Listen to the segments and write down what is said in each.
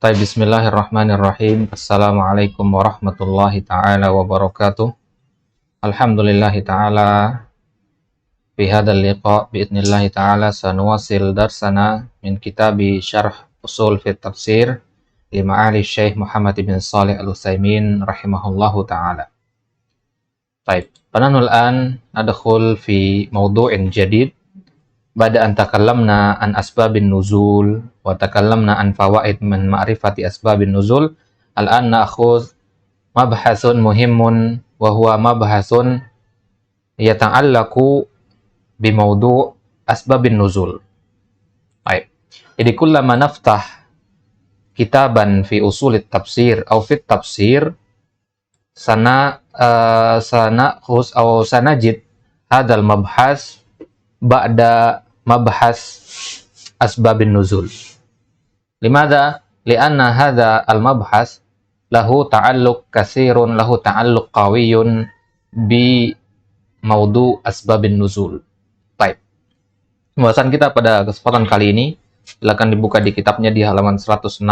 Bismillahirrahmanirrahim. Assalamualaikum warahmatullahi ta'ala wabarakatuh. Alhamdulillahi ta'ala fi hadzal liqa' biidznillah ta'ala sanuwasil darsana min kitabi Syarh Ushul fi Tafsir li ma'ali Syekh Muhammad bin Shalih Al-Utsaimin rahimahullahu ta'ala. Baik, fanahnu al-an nadkhul fi mawdu'in jadid. Bada an takallamna an asbabin nuzul wa takallamna an fawaid min ma'rifati asbabin nuzul, al-an na'khudh mabhasun muhimun wa huwa mabhasun yata'allaqu bi mawdu' asbabin nuzul. Baik. Jadi kullama naftah kitaban fi usulit tafsir aw fit tafsir sana'khudh aw sanajid hadzal mabhas ba'da mabhas asbabin nuzul. Limadha? Lianna hadha al-mabhas lahu ta'alluq katsirun, lahu ta'alluq qawiyyun bi maudu asbabin nuzul. Baik. Pembahasan kita pada kesempatan kali ini silakan dibuka di kitabnya di halaman 106.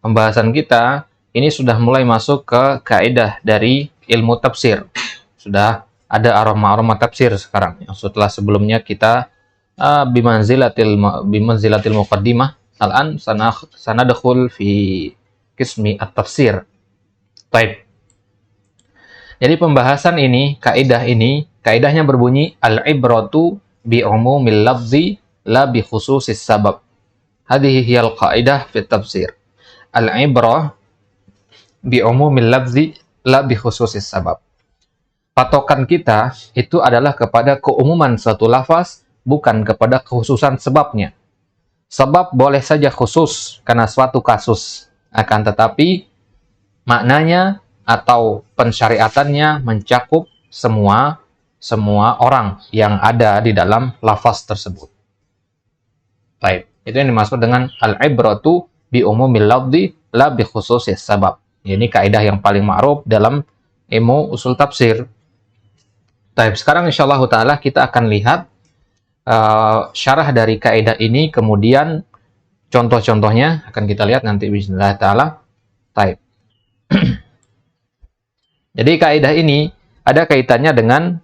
Pembahasan kita ini sudah mulai masuk ke kaidah dari ilmu tafsir. Sudah ada aroma-aroma tafsir sekarang. Yang setelah sebelumnya kita bimanzilatil muqaddimah, al-an sanadkhul fi qismi at-tafsir. Baik. Jadi pembahasan ini, kaidahnya berbunyi al-ibratu bi umumil lafzi la bi khususis sabab. Hadhihi hiyal qaidah fi tafsir. Al-ibrah bi umumil lafzi la bi khususis sabab. Patokan kita itu adalah kepada keumuman suatu lafaz, bukan kepada kekhususan sebabnya. Sebab boleh saja khusus karena suatu kasus, akan tetapi maknanya atau pensyariatannya mencakup semua orang yang ada di dalam lafaz tersebut. Baik, itu yang dimaksud dengan al-ibratu bi umumil lafzi la bi khususis sabab. Ini kaidah yang paling ma'ruf dalam ilmu usul tafsir. Baik, sekarang insyaallah ta'ala kita akan lihat syarah dari kaidah ini, kemudian contoh-contohnya akan kita lihat nanti bismillah ta'ala. Baik. Jadi kaidah ini ada kaitannya dengan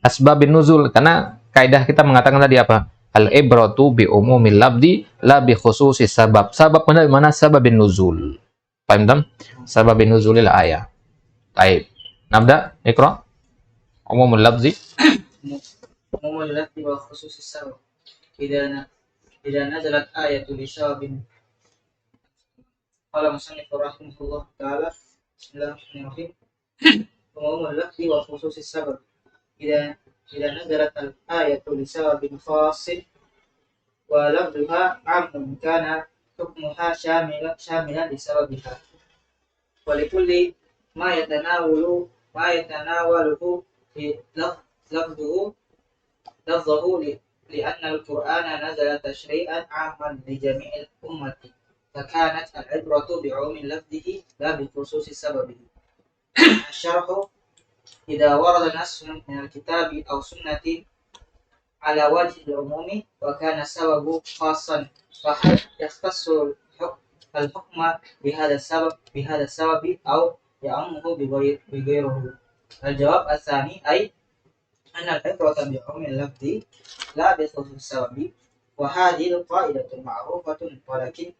asbabin nuzul, karena kaidah kita mengatakan tadi apa? Al-ibratu bi umumil lafzi la bi khususis sabab. Sabab mana? Sababin nuzul. Paham tak? Sababin nuzulil ayat. Baik. Nabda, Iqra. Umumul lafzi umumul lafzi wa khususis sabab. Idza nazalat ayatu li sababin. Qala musannif rahimahullah ta'ala, bismillahirrahmanirrahim. Umumul lafzi wa khususis sabab. Idza nazalat al-ayatu li sababin khasin wa lafzuha 'amun kana hukmuha syamilan li sababiha. Wa likulli ma yatanawaluhu لفظه لأن القرآن نزل تشريعا عاما لجميع الأمة، فكانت العبرة بعموم لفظه لا بخصوص سببه. الشرح: إذا ورد نص من الكتاب أو سنة على وجه العموم وكان السبب خاصا، فهل يختص الحكم بهذا السبب أو يعمه بغيره؟ الجواب الثاني، أي أن العبرة بعموم اللفظ لا بخصوص السبب، وهذه القاعدة معروفة، ولكن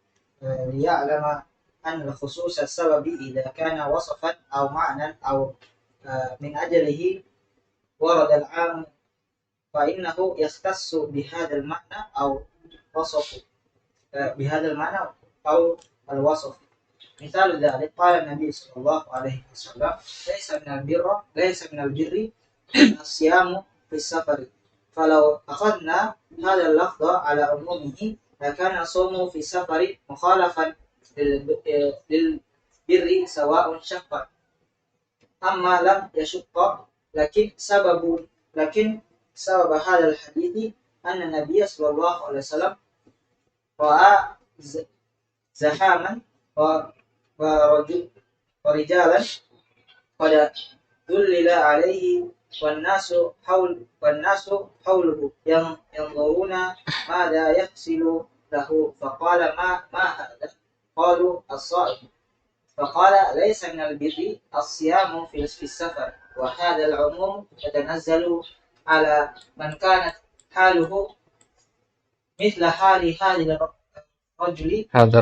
ليعلم أن خصوص السبب إذا كان وصفا أو معنى أو من أجله ورد العام فإنه يختص بهذا المعنى أو وصف الوصف. مثال ذلك قال النبي صلى الله عليه وسلم: ليس من البر الصيام في السفر. فلو أخذنا هذا اللفظ على عمومه لكان الصوم في السفر مخالفا للبر سواء شق أما لم يشق. لكن سبب هذا الحديث أن النبي صلى الله عليه وسلم رأى زحاما ورجالا قد ذلل عليه والناس حوله ينظرون ماذا يحصل له، فقال: ما هذا؟ قالوا الصائم فقال ليس من البر الصيام في السفر وهذا العموم يتنزل على من كانت حاله مثل حال هذا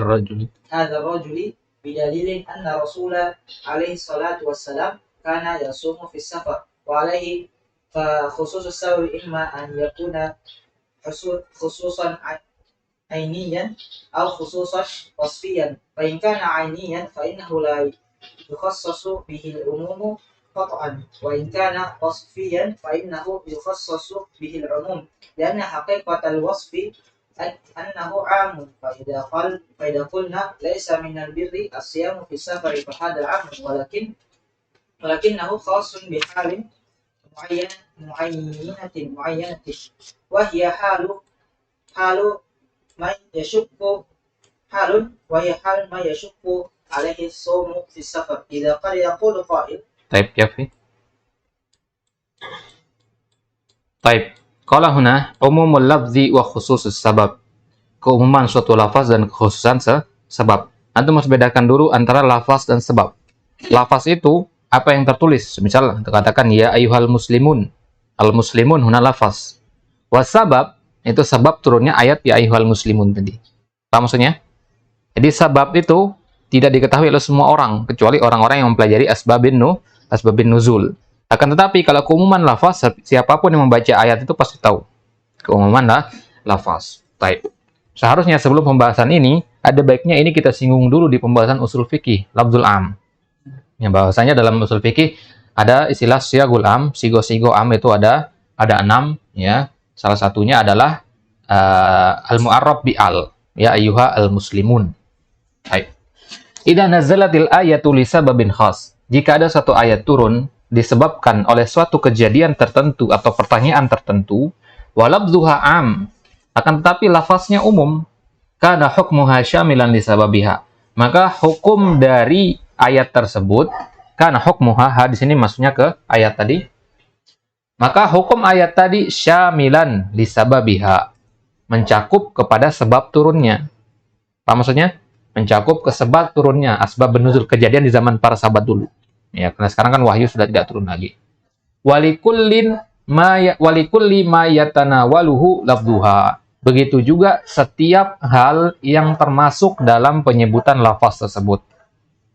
الرجل بدليل أن رسول عليه الصلاة والسلام كان يصوم في السفر وعليه فخصوص السفر إما أن يكون خصوصا عينيا أو خصوصا وصفيا فإن كان عينيا فإنه لا يخصص به العموم قطعا وإن كان وصفيا فإنه يخصص به العموم لأن حقيقة الوصف أنه عام فإذا قلنا ليس من البر الصيام في السفر فهذا عام ولكنه خاص بحال معينة وهي حال ما يشق عليه الصوم في السفر إذا قد يقول قائل طيب يكفي. طيب qala huna umumul lafzi wa khususus sabab. Keumuman suatu lafaz dan kekhususan sebab. Antum harus bedakan dulu antara lafaz dan sebab. Lafaz itu apa yang tertulis. Misal katakan ya ayyuhal muslimun. Al muslimun huna lafaz. Wasabab itu sebab turunnya ayat ya ayyuhal muslimun tadi. Apa maksudnya? Jadi sebab itu tidak diketahui oleh semua orang kecuali orang-orang yang mempelajari asbabin nuzul. Akan tetapi kalau keumuman lafaz, siapapun yang membaca ayat itu pasti tahu. Keumuman lafaz. Baik. Seharusnya sebelum pembahasan ini, ada baiknya ini kita singgung dulu di pembahasan usul fikih, lafzul am. Yang bahwasanya dalam usul fikih ada istilah siyagul am, sigo-sigo am itu ada 6 ya. Salah satunya adalah al-mu'arrab bi al, ya ayyuha al-muslimun. Baik. Idza nazalatil ayatu li sababin khas. Jika ada satu ayat turun disebabkan oleh suatu kejadian tertentu atau pertanyaan tertentu, walabzuha am, akan tetapi lafaznya umum, kana hukmuha syamilan li sababiha. Maka hukum dari ayat tersebut, kana hukmuha, di sini maksudnya ke ayat tadi. Maka hukum ayat tadi syamilan li sababiha, mencakup kepada sebab turunnya. Apa maksudnya? Mencakup ke sebab turunnya, asbab nuzul, kejadian di zaman para sahabat dulu. Ya, karena sekarang kan wahyu sudah tidak turun lagi. Walikulli ma yatanawaluhu lafdhuha. Begitu juga setiap hal yang termasuk dalam penyebutan lafaz tersebut.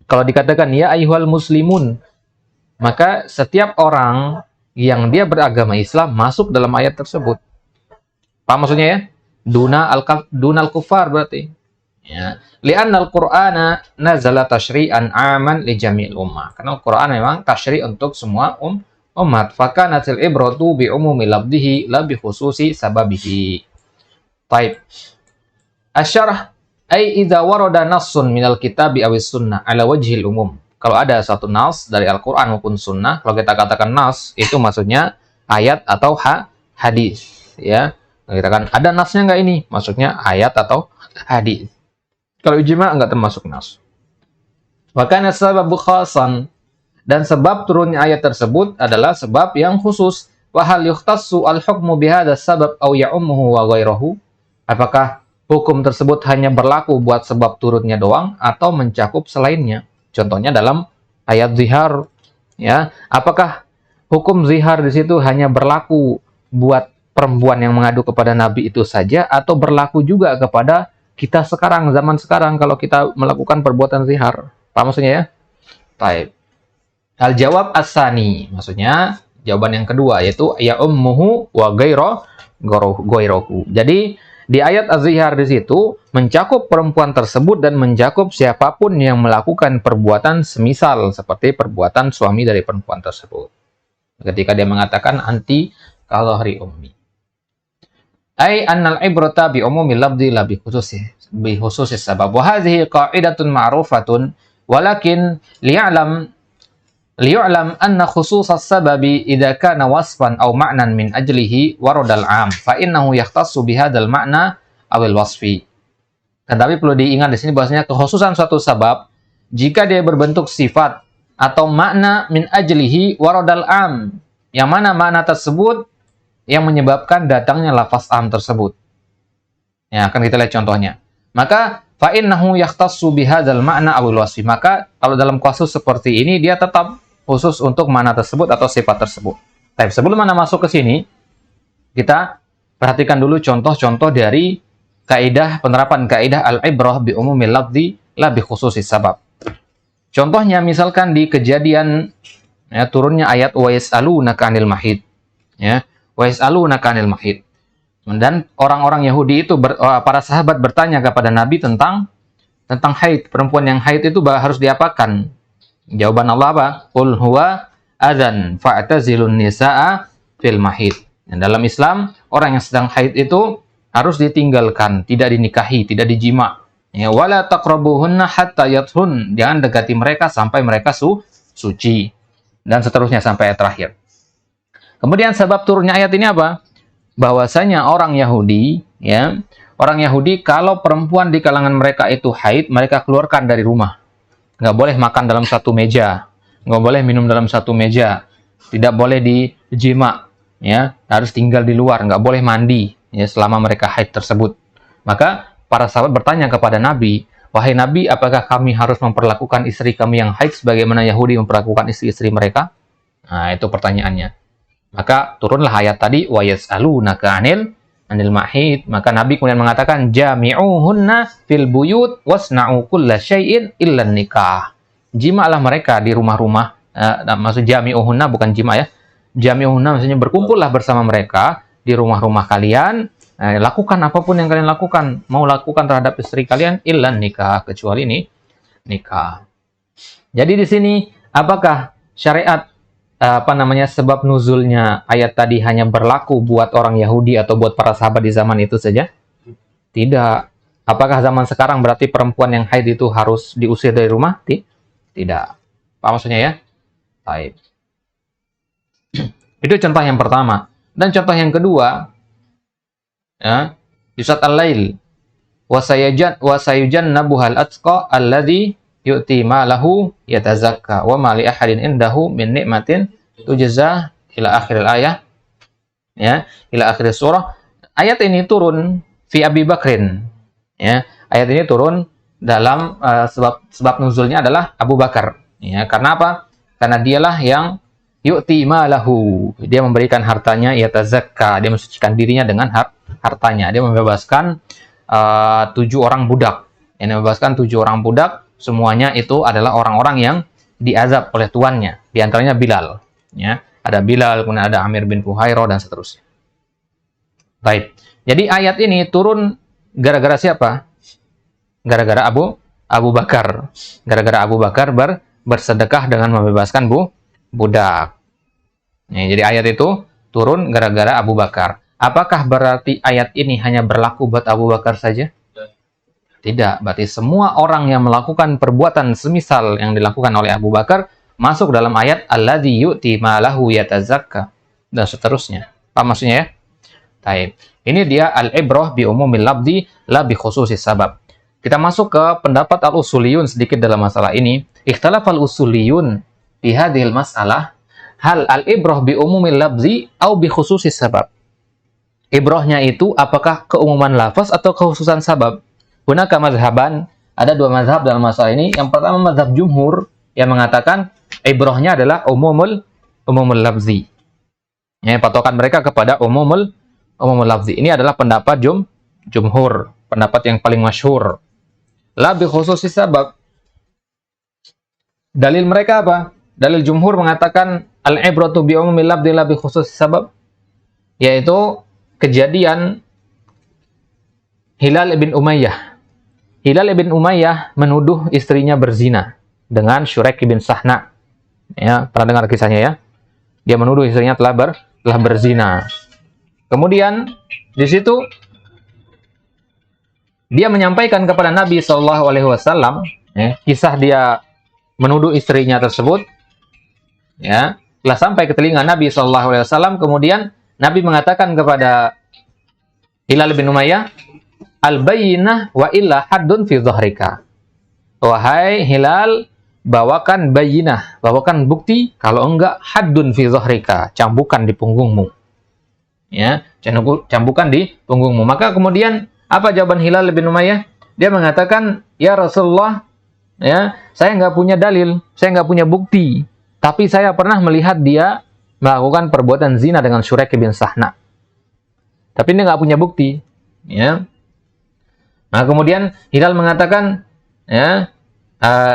Kalau dikatakan ya ayyuhal muslimun, maka setiap orang yang dia beragama Islam masuk dalam ayat tersebut. Apa maksudnya ya? Dunal kufar berarti. Ya, li'anna al-Qur'ana nazala tashri'an 'aman li jami'il ummah. Karena Al-Qur'an memang tasyri' untuk semua umat. Fakanatil ibratu bi umumi lafdhihi la bi khususi sababihi. Baik. Asyarah ay idza warada nassun minal kitabi awis sunnah ala wajhil umum. Kalau ada satu nas dari Al-Qur'an maupun sunnah, kalau kita katakan nas itu maksudnya ayat atau hadis, ya. Kita katakan ada nasnya enggak ini? Maksudnya ayat atau hadis. Kalau ijma' enggak termasuk nas. Wa kana sababu khasan, dan sebab turunnya ayat tersebut adalah sebab yang khusus. Wa hal yukhtassu al-hukmu bihadza sabab aw ya'ummuhu wa ghairuhu? Apakah hukum tersebut hanya berlaku buat sebab turunnya doang atau mencakup selainnya? Contohnya dalam ayat zihar, ya. Apakah hukum zihar di situ hanya berlaku buat perempuan yang mengadu kepada Nabi itu saja atau berlaku juga kepada kita sekarang, zaman sekarang, kalau kita melakukan perbuatan zihar? Apa maksudnya ya? Baik. Al-jawab as-sani, maksudnya jawaban yang kedua, yaitu ya ummuhu wa ghairuhu. Jadi di ayat az-zihar di situ mencakup perempuan tersebut dan mencakup siapapun yang melakukan perbuatan semisal seperti perbuatan suami dari perempuan tersebut. Ketika dia mengatakan anti kalahri ummi. Ai annal ibrata bi umumil lafzi la bi khususi sabab. Wa hadhihi qa'idatun ma'rufatun walakin liya'lam anna khususas sababi idza kana wasfan aw ma'nan min ajlihi waradal 'am fa innahu yahtassu bihadzal ma'na awil wasfi. Tetapi perlu diingat di sini bahwasanya kekhususan suatu sabab jika dia berbentuk sifat atau makna min ajlihi waradal 'am, yang mana makna tersebut yang menyebabkan datangnya lafaz am tersebut. Ya, akan kita lihat contohnya. Maka fa innahu yahtassu bihadzal ma'na awil wasfi. Maka kalau dalam kasus seperti ini dia tetap khusus untuk makna tersebut atau sifat tersebut. Tapi sebelum Anda masuk ke sini, kita perhatikan dulu contoh-contoh dari penerapan kaidah al-ibrah bi umumil lafzi la bi khususis sabab. Contohnya misalkan di kejadian turunnya ayat wa yas'alunaka 'anil mahid. Ya, wa yas'alunaka 'anil mahid. Dan orang-orang Yahudi itu para sahabat bertanya kepada Nabi tentang haid. Perempuan yang haid itu harus diapakan? Jawaban Allah apa? Qul huwa adzan fa'tazilun nisaa fil mahid. Dan dalam Islam, orang yang sedang haid itu harus ditinggalkan, tidak dinikahi, tidak dijima. Ya, wala taqrabuhunna hatta yathun. Jangan dekati mereka sampai mereka suci. Dan seterusnya sampai ayat terakhir. Kemudian sebab turunnya ayat ini apa? Bahwasanya orang Yahudi kalau perempuan di kalangan mereka itu haid, mereka keluarkan dari rumah. Nggak boleh makan dalam satu meja, nggak boleh minum dalam satu meja, tidak boleh dijima, ya, harus tinggal di luar, nggak boleh mandi, ya, selama mereka haid tersebut. Maka para sahabat bertanya kepada Nabi, wahai Nabi, apakah kami harus memperlakukan istri kami yang haid sebagaimana Yahudi memperlakukan istri-istri mereka? Nah, itu pertanyaannya. Maka turunlah ayat tadi, wa yas'alunaka 'anil mahid. Maka Nabi kemudian mengatakan, jami'uhunna fil buyut wasna'u kulla syai'in illa nikah. Jimalah mereka di rumah-rumah. Maksud jami'uhunna bukan jima, ya. Jami'uhunna maksudnya berkumpullah bersama mereka di rumah-rumah kalian. Lakukan apapun yang kalian lakukan, mau lakukan terhadap istri kalian illa nikah, kecuali ini nikah. Jadi di sini apakah syariat sebab nuzulnya ayat tadi hanya berlaku buat orang Yahudi atau buat para sahabat di zaman itu saja? Tidak. Apakah zaman sekarang berarti perempuan yang haid itu harus diusir dari rumah? Tidak. Apa maksudnya, ya? Baik. Itu contoh yang pertama. Dan contoh yang kedua, ya, di surat Al-Lail, wa sayujannabuhal atqa alladzi yu'ti malahu yatazakka wa ma li ahadin indahu min ni'matin tujza ila akhir ayat, ya, ila akhir surah. Ayat ini turun fi Abi Bakrin, ya. Ayat ini turun dalam sebab nuzulnya adalah Abu Bakar, ya. Karena apa? Karena dialah yang yu'ti malahu, dia memberikan hartanya, yatazakka, dia mensucikan dirinya dengan hartanya. Dia membebaskan 7 orang budak. Yang membebaskan 7 orang budak, semuanya itu adalah orang-orang yang diazab oleh tuannya. Di antaranya Bilal. Ya, ada Bilal, kemudian ada Amir bin Fuhairah, dan seterusnya. Baik. Jadi ayat ini turun gara-gara siapa? Gara-gara Abu Bakar. Gara-gara Abu Bakar bersedekah dengan membebaskan budak. Ya, jadi ayat itu turun gara-gara Abu Bakar. Apakah berarti ayat ini hanya berlaku buat Abu Bakar saja? Tidak, berarti semua orang yang melakukan perbuatan semisal yang dilakukan oleh Abu Bakar masuk dalam ayat alladzi yu'ti malahu yatazakka dan seterusnya. Apa maksudnya, ya? Baik. Ini dia al-ibrah bi umumil lafzi la bi khususis sabab. Kita masuk ke pendapat al-usuliyun sedikit dalam masalah ini. Ikhtalafal usuliyun fi hadhil mas'alah hal al-ibrah bi umumil lafzi au bi khususis sabab. Ibrahnya itu apakah keumuman lafaz atau kekhususan sabab? Hunaka mazhaban, ada 2 mazhab dalam masalah ini. Yang pertama mazhab jumhur yang mengatakan ibrahnya adalah umumul lafzi. Ya, patokan mereka kepada umumul lafzi. Ini adalah pendapat jumhur, pendapat yang paling masyhur. La bi khususis sabab. Dalil mereka apa? Dalil jumhur mengatakan al-ibratu bi umumil lafzi la bi khususis sabab, yaitu kejadian Hilal ibn Umayyah. Hilal ibn Umayyah menuduh istrinya berzina dengan Syurek ibn Sahna. Ya, pernah dengar kisahnya, ya? Dia menuduh istrinya telah berzina. Kemudian di situ dia menyampaikan kepada Nabi SAW, ya, kisah dia menuduh istrinya tersebut, ya, telah sampai ke telinga Nabi SAW. Kemudian Nabi mengatakan kepada Hilal bin Umayyah, al-bayyinah wa illa haddun fi dhahrika. Wahai Hilal, bawakan bayyinah, bawakan bukti, kalau enggak haddun fi dhahrika, cambukan di punggungmu. Ya, cambukan di punggungmu. Maka kemudian apa jawaban Hilal bin Umayyah? dia mengatakan, ya Rasulullah, ya, saya nggak punya dalil, saya nggak punya bukti, tapi saya pernah melihat dia melakukan perbuatan zina dengan Syuraik bin Sahna. Tapi dia nggak punya bukti. Ya. Nah, kemudian Hilal mengatakan, ya,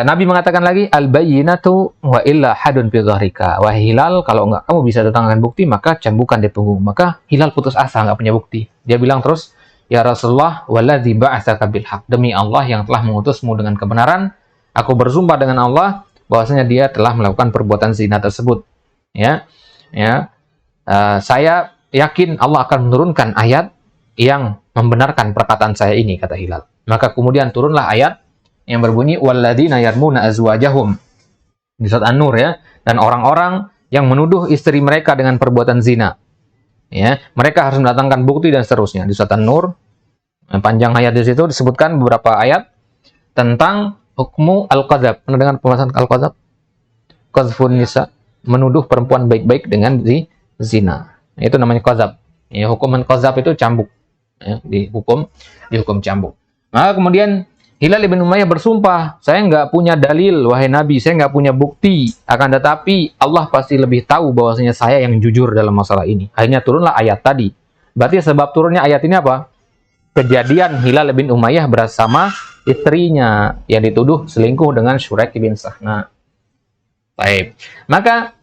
Nabi mengatakan lagi, al-bayyinatu wa illa hadun fi dhahrika. Wahai Hilal, kalau nggak kamu bisa datangkan bukti, maka cambukan di punggung. Maka Hilal putus asa, nggak punya bukti. Dia bilang terus, ya Rasulullah, waladzi ba'atsaka bil haq. Demi Allah yang telah mengutusmu dengan kebenaran, aku bersumpah dengan Allah bahwasanya dia telah melakukan perbuatan zina tersebut. Ya, ya. Saya yakin Allah akan menurunkan ayat yang membenarkan perkataan saya ini, kata Hilal. Maka kemudian turunlah ayat yang berbunyi walladzina yarmuna azwajahum di surat An-Nur, ya, dan orang-orang yang menuduh istri mereka dengan perbuatan zina. Ya, mereka harus mendatangkan bukti dan seterusnya. Di surat An-Nur, panjang ayat di situ disebutkan beberapa ayat tentang hukmu al-qadzab. Pernah dengar pembahasan al-qadzab? Qadzfun nisa, menuduh perempuan baik-baik dengan zina. Itu namanya qadzab. Ya, hukuman qadzab itu cambuk. Ya, dihukum cambuk. Maka kemudian Hilal bin Umayyah bersumpah, saya nggak punya dalil, wahai Nabi, saya nggak punya bukti. Akan tetapi Allah pasti lebih tahu bahwasanya saya yang jujur dalam masalah ini. Akhirnya turunlah ayat tadi. Berarti sebab turunnya ayat ini apa? Kejadian Hilal bin Umayyah bersama istrinya yang dituduh selingkuh dengan Syuraik bin Sahna. Baik. Maka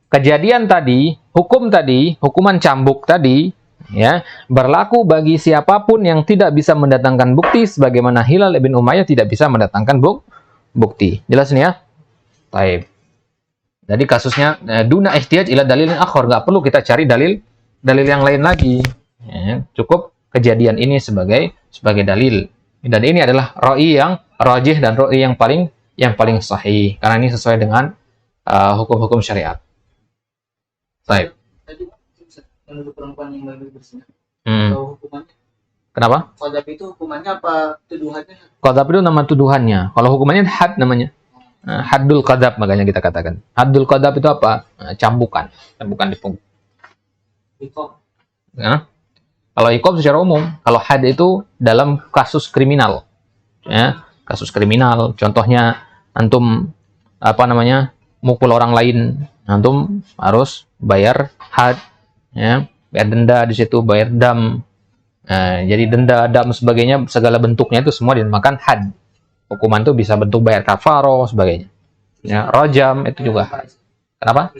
kejadian tadi, hukuman cambuk tadi, ya, berlaku bagi siapapun yang tidak bisa mendatangkan bukti, sebagaimana Hilal bin Umayyah tidak bisa mendatangkan bukti. Jelas nih ya? Baik. Jadi kasusnya duna ihtiyaj ila dalilin akhar, nggak perlu kita cari dalil yang lain lagi. Ya, cukup kejadian ini sebagai dalil. Dan ini adalah ra'i yang rajih dan ra'i yang paling sahih, karena ini sesuai dengan hukum-hukum syariat. Baik. Menuduh perempuan yang lagi berzina. Atau hukumannya? Kenapa? Qadzab itu hukumannya apa tuduhannya? Qadzab itu nama tuduhannya. Kalau hukumannya had namanya. Haddul qadzab, makanya kita katakan. Haddul qadzab itu apa? Cambukan di punggung. Iqab. Ya. Kalau iqab secara umum, kalau had itu dalam kasus kriminal. Ya, kasus kriminal, contohnya antum mukul orang lain, antum harus bayar had. Ya, bayar denda di situ, bayar dam. Jadi denda, dam, sebagainya, segala bentuknya itu semua dinamakan had. Hukuman itu bisa bentuk bayar kafaro, sebagainya. Ya, rojam itu juga had. Kenapa?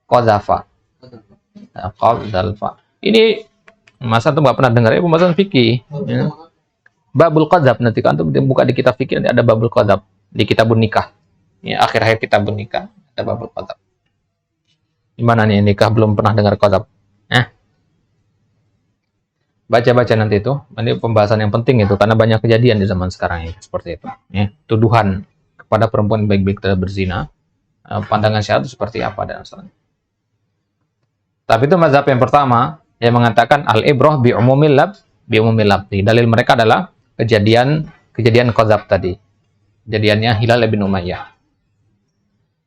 Qadzafa. Ini masa tuh nggak pernah dengar ya pembahasan fikih. Ya. Babul qadzab, nanti kan tuh buka di kitab fikih, nanti ada babul qadzab di kitabun nikah. Ya, akhir-akhir kitabun nikah ada babul qadzab. Gimana nih nikah belum pernah dengar qadzab? Baca-baca nanti itu. Ini pembahasan yang penting itu karena banyak kejadian di zaman sekarang ini seperti itu. Ya, tuduhan kepada perempuan baik-baik telah berzina. Pandangan syariat itu seperti apa dan asalnya. Tapi itu mazhab yang pertama yang mengatakan al-ibrah bi umumil labdi. Dalil mereka adalah kejadian qadzab tadi. Kejadiannya Hilal bin Umayyah.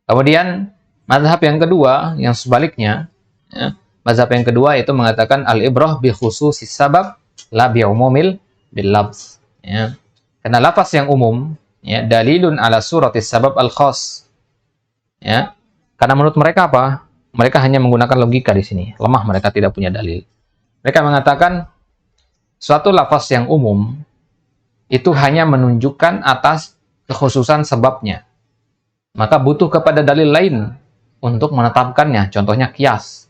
Kemudian mazhab yang kedua, yang sebaliknya, ya, mazhab yang kedua itu mengatakan al-ibrah bi khususis sabab la bi umumil bil lafz. Ya. Karena lafaz yang umum, ya, dalilun ala suratis sabab al-khas. Ya. Karena menurut mereka apa? Mereka hanya menggunakan logika di sini. Lemah, mereka tidak punya dalil. Mereka mengatakan suatu lafaz yang umum itu hanya menunjukkan atas kekhususan sebabnya. Maka butuh kepada dalil lain untuk menetapkannya, contohnya qiyas.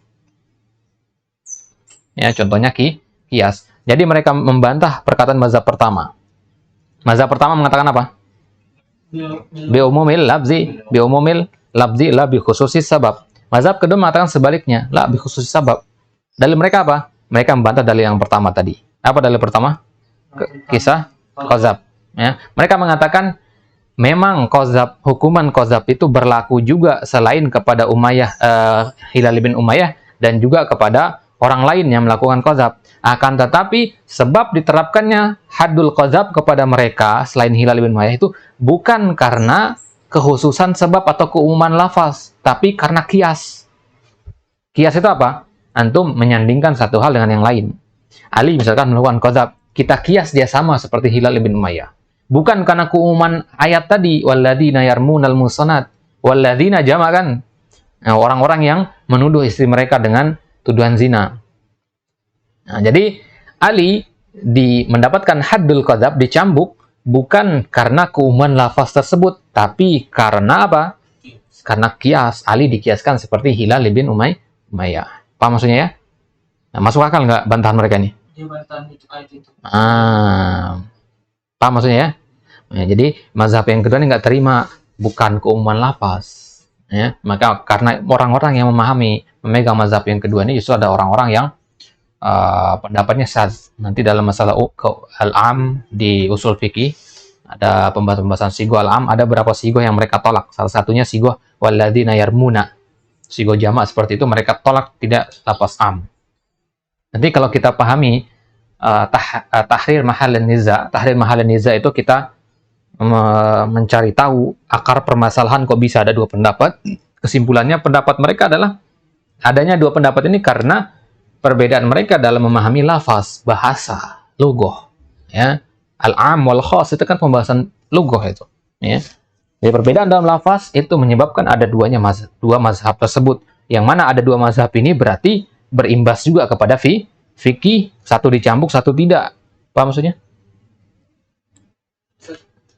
Ya, contohnya qiyas. Jadi mereka membantah perkataan mazhab pertama. Mazhab pertama mengatakan apa? Bi umumil labzi la bi khususis sabab. Mazhab kedua mengatakan sebaliknya, la bi khususis sabab. Dalil mereka apa? Mereka membantah dalil yang pertama tadi. Apa dalil pertama? Kisah qadzab. Ya, mereka mengatakan memang hukuman qadzab itu berlaku juga selain kepada Hilal bin Umayyah dan juga kepada orang lain yang melakukan qadzab. Akan tetapi sebab diterapkannya haddul qadzab kepada mereka selain Hilal bin Umayyah itu bukan karena kekhususan sebab atau keumuman lafaz, tapi karena qiyas. Qiyas itu apa? Antum menyandingkan satu hal dengan yang lain. Ali misalkan melakukan qadzab, kita kias dia sama seperti Hilal bin Umayyah. Bukan karena keumuman ayat tadi, walladzina yarmunal musanat, walladzina jama' kan. Nah, orang-orang yang menuduh istri mereka dengan tuduhan zina. Nah, jadi Ali mendapatkan haddul qadzaf, dicambuk bukan karena keumuman lafaz tersebut, tapi karena apa? Karena kias. Ali dikiaskan seperti Hilal bin Umayyah. Paham maksudnya ya? Nah, masuk akal nggak bantahan mereka ini? Dia bantahan itu ayat itu. Paham maksudnya ya? Nah, jadi mazhab yang kedua ini nggak terima, bukan keumuman lafaz. Ya, maka karena orang-orang yang memegang mazhab yang kedua ini justru ada orang-orang yang pendapatnya syadz. Nanti dalam masalah al-am di usul fikih ada pembahasan sigo al-am, ada beberapa sigo yang mereka tolak. Salah satunya sigo walladzina yarmuna. Sigo jamak seperti itu mereka tolak, tidak lafaz am. Nanti kalau kita pahami tahrir mahallin niza. Tahrir mahallin niza itu kita mencari tahu akar permasalahan kok bisa ada dua pendapat. Kesimpulannya pendapat mereka adalah adanya dua pendapat ini karena perbedaan mereka dalam memahami lafaz, bahasa, lughah, ya. Al-am wal khas itu kan pembahasan lughah itu, ya. Jadi perbedaan dalam lafaz itu menyebabkan ada dua mazhab tersebut. Yang mana ada dua mazhab ini berarti berimbas juga kepada fikih, satu dicambuk, satu tidak. Paham maksudnya?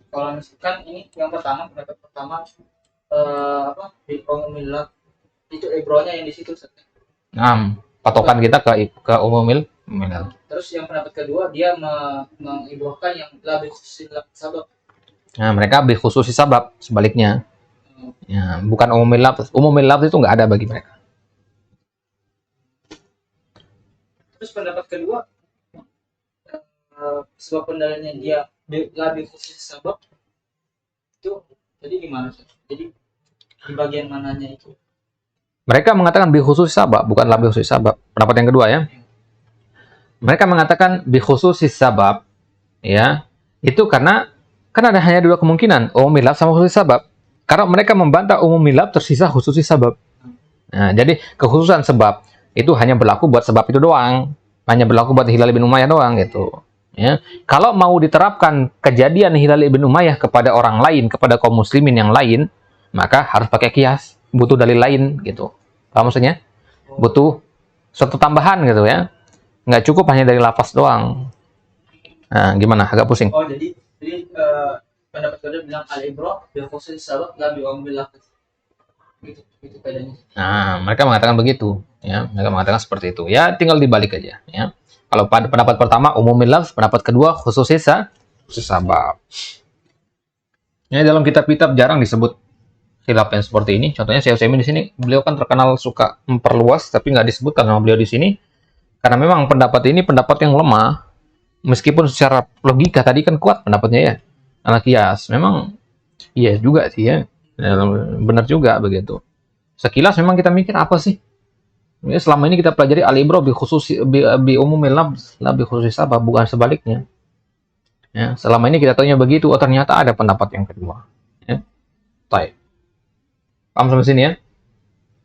Kalau misalkan ini yang pertama, pendapat pertama di umumil itu ibrohnya yang di situ. Patokan kita ke umumil. Terus yang pendapat kedua dia mengibrohkan yang lebih khusus sabab. Nah, mereka lebih khusus sabab, sebaliknya. Ya, bukan umumil lafz. Umumil lafz itu nggak ada bagi mereka. Terus pendapat kedua sebab pendalilannya dia lebih khusus sabab itu, jadi gimana sih? Jadi di bagian mananya itu? Mereka mengatakan bi khusus sabab, bukan lebih khusus sabab. Pendapat yang kedua ya. Mereka mengatakan bi khusus sabab, ya. Itu karena kan ada hanya dua kemungkinan, umum lafz sama khusus sabab. Karena mereka membantah umum lafz tersisa khusus sabab. Nah, jadi kekhususan sebab itu hanya berlaku buat sebab itu doang. Hanya berlaku buat Hilal bin Umayyah doang gitu. Ya. Kalau mau diterapkan kejadian Hilal bin Umayyah kepada orang lain, kepada kaum muslimin yang lain, maka harus pakai kias. Butuh dalil lain gitu. Paham maksudnya? Butuh suatu tambahan gitu ya. Nggak cukup hanya dari lafaz doang. Nah, gimana? Agak pusing. Oh, jadi pendapat kedua bilang al-ibroh bil khusus sabab la bi umumil lafaz. Gitu bedanya. Nah, mereka mengatakan begitu, ya. Mereka mengatakan seperti itu. Ya, tinggal dibalik aja, ya. Kalau pada pendapat pertama umumil lafz, pendapat kedua khusus sabab. Ya, dalam kitab-kitab jarang disebut khilaf yang seperti ini. Contohnya Syekh Utsaimin di sini, beliau kan terkenal suka memperluas, tapi nggak disebutkan nama beliau di sini. Karena memang pendapat ini pendapat yang lemah, meskipun secara logika tadi kan kuat pendapatnya ya. Anak kias, memang iya juga sih ya. Benar juga begitu. Sekilas memang kita mikir apa sih? Ya, selama ini kita pelajari al-ibro bi khusus bi umumil lafz, la bi khusus sabab, bukan sebaliknya. Ya, selama ini kita taunya begitu, oh ternyata ada pendapat yang kedua. Ya. Baik. Paham sampai sini ya?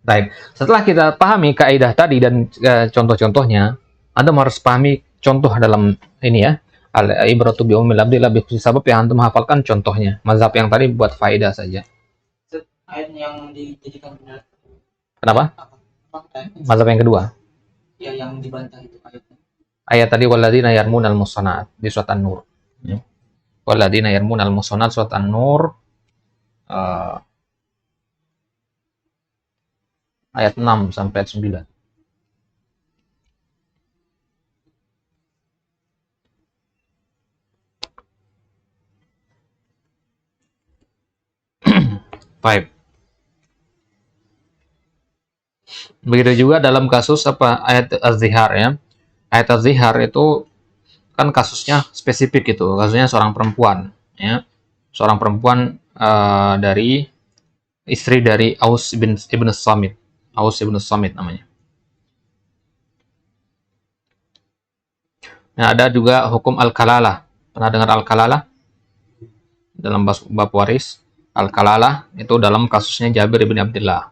Baik. Setelah kita pahami kaidah tadi dan contoh-contohnya, Anda harus pahami contoh dalam ini ya. Al-ibratu bi umumil lafz la bi khusus sabab, yang antum hafalkan contohnya. Mazhab yang tadi buat faedah saja. Ayat yang dijadikan benar. Kenapa? Mazhab yang kedua. Ya, yang dibantah itu ayatnya. Ayat tadi walladzina yarmunal musanat di surat An-Nur. Ya. Walladzina yarmunal musanat surat An-Nur ayat 6 sampai 9. Baik. Begitu juga dalam kasus ayat az-zihar ya. Ayat az-zihar itu kan kasusnya spesifik gitu. Kasusnya seorang perempuan ya. Seorang perempuan dari istri dari Aus ibn Samit. Aus ibn Samit namanya. Nah, ada juga hukum al-kalalah. Pernah dengar al-kalalah? Dalam bab waris. Al-kalalah itu dalam kasusnya Jabir bin Abdullah.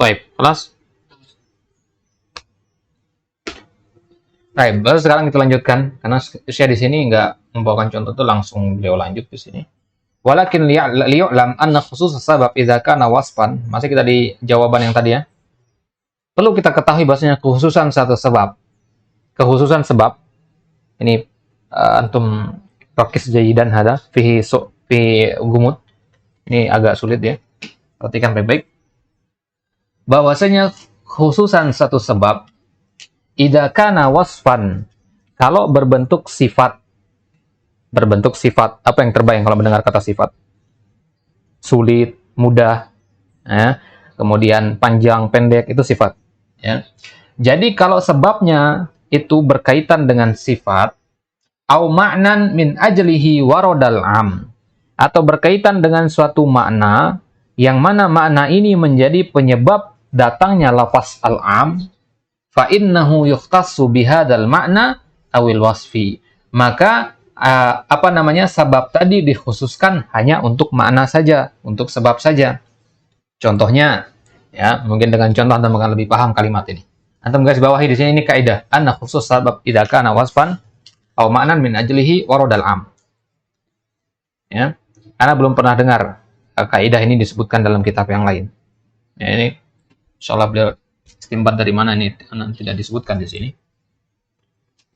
Baik, kelas. Baik, baru sekarang kita lanjutkan karena saya di sini nggak membawakan contoh itu, langsung beliau lanjut di sini. Walakin liya'lam anna khusus sabab idza kana wasfan. Masih kita di jawaban yang tadi ya. Perlu kita ketahui bahasanya kekhususan satu sebab. Kekhususan sebab ini antum rakis jayidan hada fihi gumud. Ini agak sulit ya. Perhatikan baik-baik. Bahwasanya khususan satu sebab idza kana wasfan, kalau berbentuk sifat. Berbentuk sifat. Apa yang terbayang kalau mendengar kata sifat? Sulit, mudah, ya. Kemudian panjang, pendek, itu sifat. Ya. Jadi kalau sebabnya itu berkaitan dengan sifat, au ma'nan min ajlihi warodal am, atau berkaitan dengan suatu makna, yang mana makna ini menjadi penyebab datangnya lafaz al-am, fa innahu yukhtassu bihadzal ma'na awil wasfi. Maka sebab tadi dikhususkan hanya untuk makna saja, untuk sebab saja. Contohnya, ya, mungkin dengan contoh Anda akan lebih paham kalimat ini. Antum garis bawahi di sini, ini kaidah. Anna khusus sabab idza kana wasfan aw ma'nan min ajlihi waradal am. Ya. Anda belum pernah dengar kaidah ini disebutkan dalam kitab yang lain. Ya, ini insyaallah beliau istimbat dari mana ini tidak disebutkan di sini.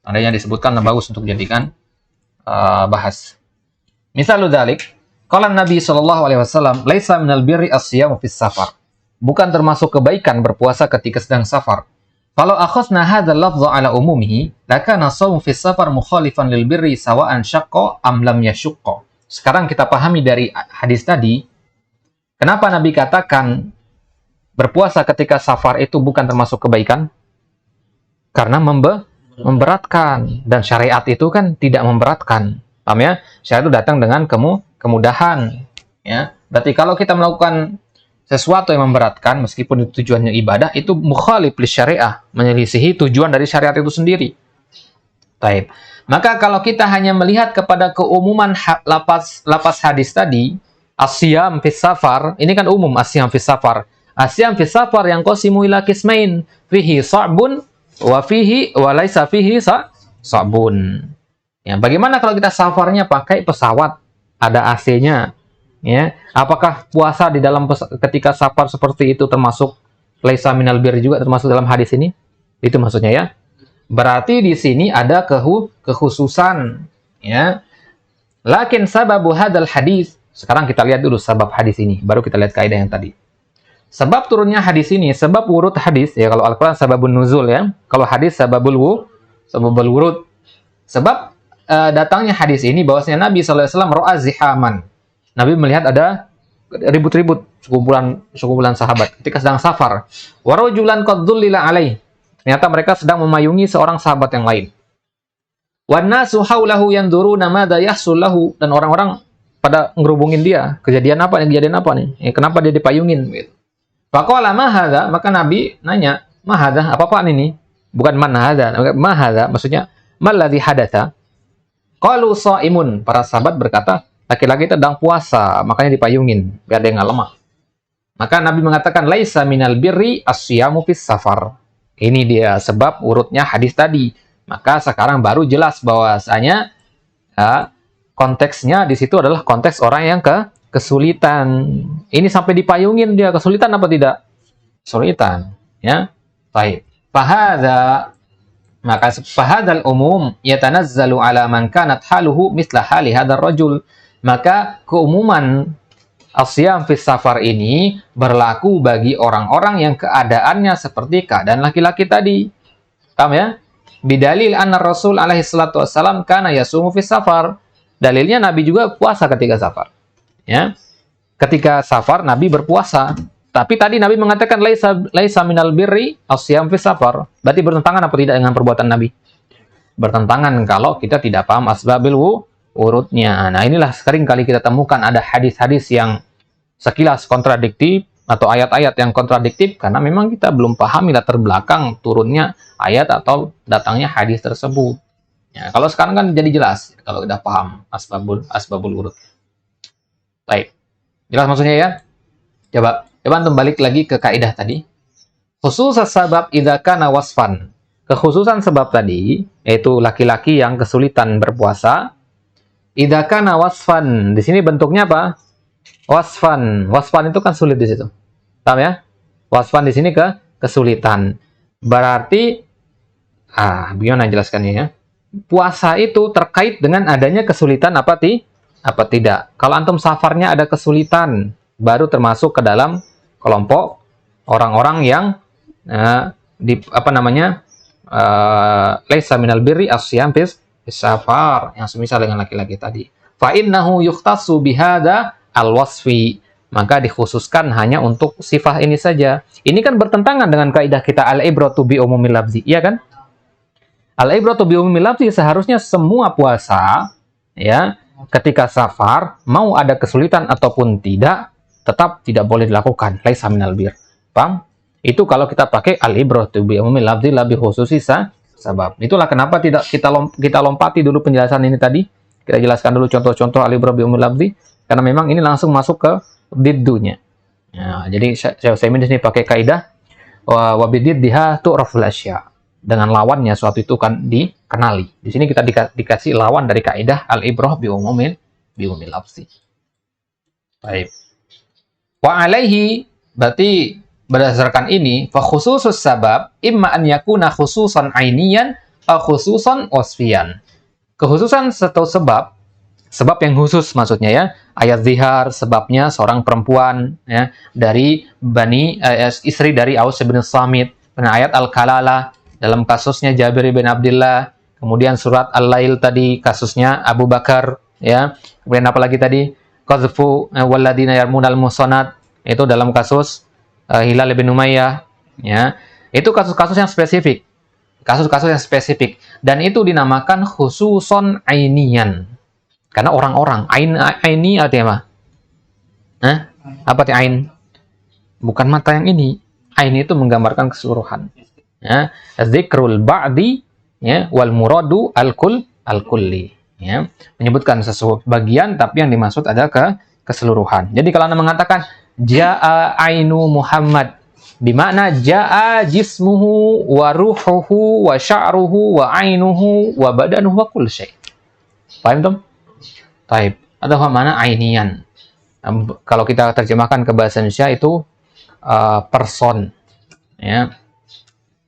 Andainya disebutkan bagus untuk dijadikan bahas. Misalul dzalik, qala Nabi sallallahu alaihi wasallam, "Laisa minal birri as-siyamu fis safar." Bukan termasuk kebaikan berpuasa ketika sedang safar. Kalau akhadna hadzal lafdha ala umumihi, lakana shaum fis safar mukhalifan lil birri sawa'an syaqqa am lam yashqqa. Sekarang kita pahami dari hadis tadi, kenapa Nabi katakan berpuasa ketika safar itu bukan termasuk kebaikan? Karena memberatkan, dan syariat itu kan tidak memberatkan. Paham ya? Syariat itu datang dengan kemudahan, ya. Berarti kalau kita melakukan sesuatu yang memberatkan meskipun itu tujuannya ibadah, itu mukhalif li syariah, menyelisihi tujuan dari syariat itu sendiri. Taib. Maka kalau kita hanya melihat kepada keumuman lapas hadis tadi, asyam fis safar, ini kan umum asyam fis safar. Asyam fis safar yang qasimu ila qismain, fihi sa'bun wa fihi wa laisa fihi sabun. Ya, bagaimana kalau kita safarnya pakai pesawat, ada AC-nya, ya? Apakah puasa di dalam ketika safar seperti itu termasuk laisa minal bir juga termasuk dalam hadis ini? Itu maksudnya ya. Berarti di sini ada kekhususan, ya. Lakin sababu hadzal hadis, sekarang kita lihat dulu sebab hadis ini, baru kita lihat kaidah yang tadi. Sebab turunnya hadis ini, sebab urut hadis, ya kalau Al-Quran sababun nuzul ya, kalau hadis sababul wurud. Sebab datangnya hadis ini bahwasanya Nabi SAW ro'a zihaman. Nabi melihat ada ribut-ribut sekumpulan sahabat ketika sedang safar. Warajulan qad dhullila alaih. Ternyata mereka sedang memayungi seorang sahabat yang lain. Wan nasu haulahu yanzuruna madza yahsul lahu, dan orang-orang pada ngerubungin dia. Kejadian apa nih? Kenapa dia dipayungin gitu. Faqala ma hadza, maka Nabi nanya, "Ma hadza? Apa-apaan ini?" Bukan man hadza, ma hadza maksudnya malladzi hadatsa. Qalu shaimun, para sahabat berkata, laki-laki sedang puasa, makanya dipayungin biar dia enggak lemah. Maka Nabi mengatakan laisa minal birri as-siyamu fis safar. Ini dia sebab urutnya hadis tadi. Maka sekarang baru jelas bahwasanya konteksnya di situ adalah konteks orang yang kesulitan. Ini sampai dipayungin, dia kesulitan apa tidak? Kesulitan, ya. Baik. Fahadza, maka fahadzal umum yatanazzalu ala man kanat haluhu mithla hali hadzal rajul. Maka keumuman asyam fis safar ini berlaku bagi orang-orang yang keadaannya seperti keadaan laki-laki tadi. Paham ya? Bidalil anna Rasul alaihi salatu wassalam kana yasumu fis safar. Dalilnya Nabi juga puasa ketika safar. Ya. Ketika safar Nabi berpuasa. Tapi tadi Nabi mengatakan laisa minal birri asyam fis safar. Berarti bertentangan apa tidak dengan perbuatan Nabi? Bertentangan kalau kita tidak paham asbabil urutnya. Nah, inilah sering kali kita temukan ada hadis-hadis yang sekilas kontradiktif atau ayat-ayat yang kontradiktif karena memang kita belum pahami latar belakang turunnya ayat atau datangnya hadis tersebut. Ya, kalau sekarang kan jadi jelas kalau udah paham asbabul urut. Baik. Jelas maksudnya ya? Coba antum balik lagi ke kaidah tadi. Khusus sebab idza kana wasfan. Kekhususan sebab tadi, yaitu laki-laki yang kesulitan berpuasa, idza kana wasfan. Di sini bentuknya apa? Wasfan. Wasfan itu kan sulit di situ. Paham ya? Wasfan di sini kesulitan. Berarti bagaimana jelaskannya ya? Puasa itu terkait dengan adanya kesulitan apa tidak. Kalau antum safarnya ada kesulitan, baru termasuk ke dalam kelompok orang-orang yang laisa minal birri as-siyam fis safar, yang semisal dengan laki-laki tadi. Fa innahu yukhtassu bihadza al-wasfi, maka dikhususkan hanya untuk sifat ini saja. Ini kan bertentangan dengan kaidah kita al-ibratu bi umumil lafzi, iya kan? Al-ibratu bi umumil lafzi, seharusnya semua puasa ya, ketika safar mau ada kesulitan ataupun tidak, tetap tidak boleh dilakukan. Laisa minal bir. Paham? Itu kalau kita pakai al-ibratu bi umumil lafzi la bi khususi sabab. Itulah kenapa tidak kita lompati dulu penjelasan ini tadi. Kita jelaskan dulu contoh-contoh al-ibratu bi umumil lafzi, karena memang ini langsung masuk ke diddunya. Nah, jadi Syekh Utsaimin di sini pakai kaidah wa bididdiha tu'raful asya. Dengan lawannya suatu itu kan dikenali. Di sini kita dikasih lawan dari kaidah al-ibrah bi umumil lafzi. Baik. Wa alaihi, berarti berdasarkan ini, fa khususus sabab imma an yakuna khususan ainiyan atau khususan wasfiyan. Kekhususan atau sebab yang khusus maksudnya ya. Ayat zihar sebabnya seorang perempuan ya, dari istri dari Aus bin Samit. Dan ayat al-kalalah dalam kasusnya Jabir bin Abdullah. Kemudian surat al-lail tadi kasusnya Abu Bakar ya. Kemudian apa lagi tadi? Qazfu walladina yarmunal muhsanat, itu dalam kasus Hilal bin Umayyah ya. Itu kasus-kasus yang spesifik. Kasus-kasus yang spesifik, dan itu dinamakan khususon ainian. Karena orang-orang aini artinya apa? Apa arti ain? Bukan mata yang ini. Ain itu menggambarkan keseluruhan. Ya, zikrul ba'di ya, wal muradu al-kulli ya. Menyebutkan sesuatu bagian tapi yang dimaksud adalah keseluruhan. Jadi kalau Anda mengatakan jaa ainu Muhammad, bimakna jaa jismuhu wa ruhuhu wa sya'ruhu wa ainuhu wa badanuhu wa kull syai'. Paham tuh? Taib. Atau mana ainian. Kalau kita terjemahkan ke bahasa Indonesia itu person ya.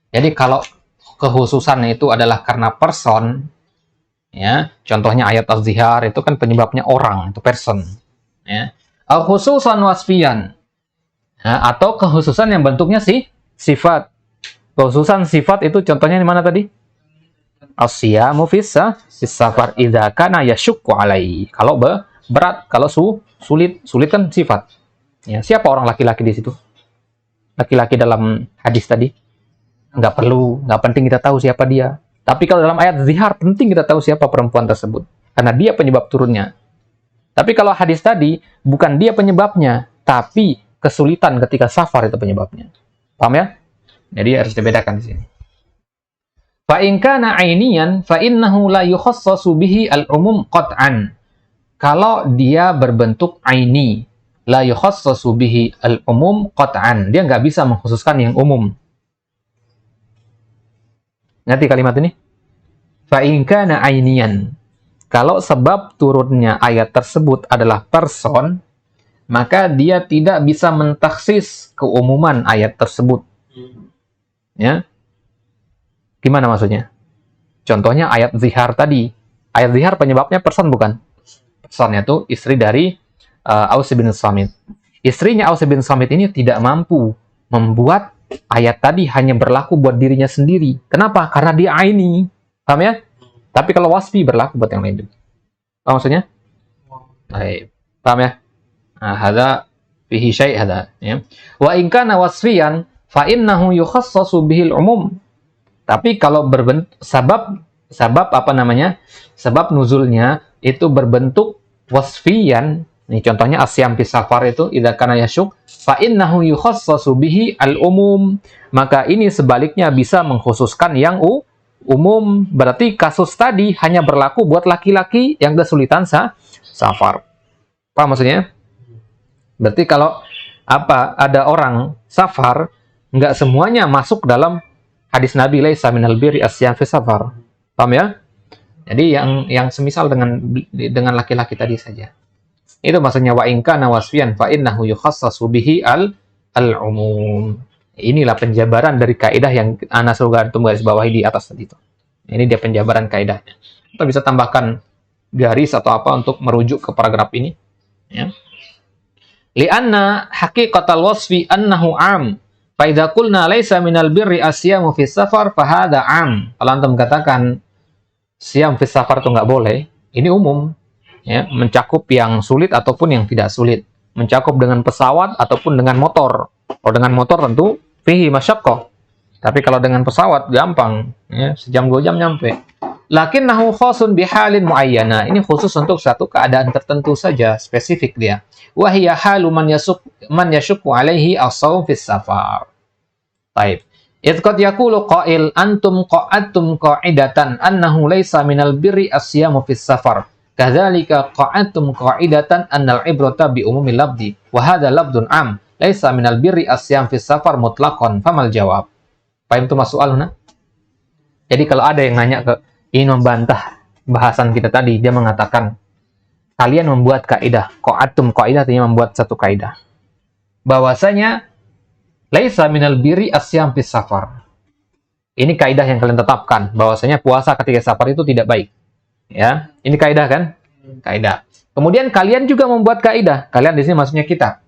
Jadi kalau kekhususan itu adalah karena person ya, contohnya ayat az-zihar itu kan penyebabnya orang, itu person ya. Khususan wasfiyan ya, atau kekhususan yang bentuknya sifat. Kekhususan sifat itu contohnya di mana tadi? As-siyamu fis safar idza kana yashukku alaihi. Kalau berat, kalau sulit kan sifat. Ya, siapa orang laki-laki di situ? Laki-laki dalam hadis tadi? Nggak penting kita tahu siapa dia. Tapi kalau dalam ayat zihar penting kita tahu siapa perempuan tersebut, karena dia penyebab turunnya. Tapi kalau hadis tadi bukan dia penyebabnya, tapi kesulitan ketika safar itu penyebabnya. Paham ya? Jadi harus dibedakan di sini. Fa in kana ainiyan fa innahu la yukhassasu bihi al-umum qat'an. Kalau dia berbentuk aini, la yukhassasu bihi al-umum qat'an. Dia nggak bisa mengkhususkan yang umum. Ngerti kalimat ini? Fa in kana ainiyan. Kalau sebab turunnya ayat tersebut adalah person, maka dia tidak bisa mentaksis keumuman ayat tersebut. Ya. Gimana maksudnya? Contohnya ayat zihar tadi. Ayat zihar penyebabnya person bukan? Personnya itu istri dari Aus bin Samit. Istrinya Aus bin Samit ini tidak mampu membuat ayat tadi hanya berlaku buat dirinya sendiri. Kenapa? Karena dia aini. Paham ya? Tapi kalau wasfi berlaku buat yang lain juga. Paham maksudnya? Baik. Paham ya? Nah, hadza fihi syai' hadza, ya. Wa in kana wasfiyan fa innahu yukhassasu bihil umum. Tapi kalau berbentuk sabab nuzulnya itu berbentuk wasfiyan. Ini contohnya asyam fi safar itu idza kana yashuk fa innahu yukhassasu bihi al-umum. Maka ini sebaliknya bisa mengkhususkan yang umum. Berarti kasus tadi hanya berlaku buat laki-laki yang kesulitan safar. Paham maksudnya? Berarti kalau ada orang safar nggak semuanya masuk dalam hadis Nabi laisa minal birri asyam fi safar. Paham ya? Jadi yang semisal dengan laki-laki tadi saja. Itu maksudnya wa in kana wasfiyan fa innahu yukhassasu bihi al-umum. Inilah penjabaran dari kaidah yang ana sudah garis bawahi di atas tadi itu. Ini dia penjabaran kaidahnya. Kita bisa tambahkan garis atau apa untuk merujuk ke paragraf ini, ya. Li'anna haqiqatal wasfi annahu 'am. Fa idza qulna laisa minal birri asyamu fi safar fa hadha 'am. Kalau antum katakan siam fi safar itu nggak boleh, ini umum, ya, mencakup yang sulit ataupun yang tidak sulit, mencakup dengan pesawat ataupun dengan motor. Kalau dengan motor tentu fihi masyaqqah, tapi kalau dengan pesawat gampang, ya, sejam 2 jam nyampe. Lakinnahu khasun bihalin muayyana, ini khusus untuk satu keadaan tertentu saja, spesifik dia. Wa hiya halu man yashukku alaihi as-shaum fi safar. Baik. Idh qad yaqulu qail antum qa'adtum qa'idatan annahu laysa minal birri asyamu fis safar. Kadzalika qa'adtum qa'idatan annal ibrata bi umumil lafzi wa hadha lafdzun 'am laysa minal birri asyam fis safar mutlaqan. Famal jawab? Paham itu soalnya? Jadi kalau ada yang nanya ke ingin membantah bahasan kita tadi, dia mengatakan kalian membuat kaidah, qa'adtum qaidah artinya membuat satu kaidah. Bahwasanya laisa minal birri asyam fis safar. Ini kaidah yang kalian tetapkan, bahwasanya puasa ketika safar itu tidak baik. Ya, ini kaidah kan? Kaidah. Kemudian kalian juga membuat kaidah. Kalian di sini maksudnya kita.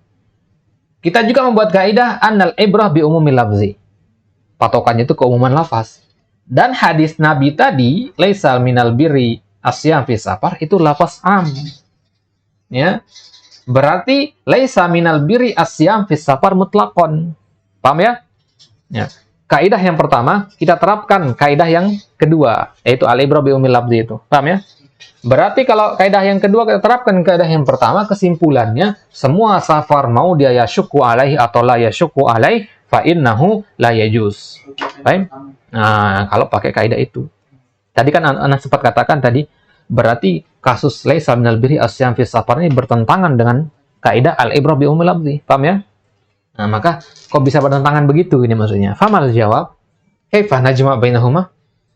Kita juga membuat kaidah annal ibrah bi umumil lafzi. Patokannya itu keumuman lafaz. Dan hadis Nabi tadi, laisa minal birri asyam fis safar, itu lafaz am. Ya. Berarti laisa minal birri asyam fis safar mutlaqan. Paham ya? Ya. Kaidah yang pertama, kita terapkan kaidah yang kedua, yaitu al-ibrah bi umumil lafzi itu. Paham ya? Berarti kalau kaidah yang kedua kita terapkan kaidah yang pertama, kesimpulannya semua safar mau dia yasyukku alaihi atau la yasyukku alaihi fa innahu la yajuz. Paham? Nah, kalau pakai kaidah itu. Tadi kan Anda sempat katakan tadi, berarti kasus laisa minal birri asyam fis safar ini bertentangan dengan kaidah al-ibrah bi umumil lafzi. Paham ya? Nah, maka kok bisa bertentangan begitu ini maksudnya? Famal jawab, kaifa najma' bainahuma?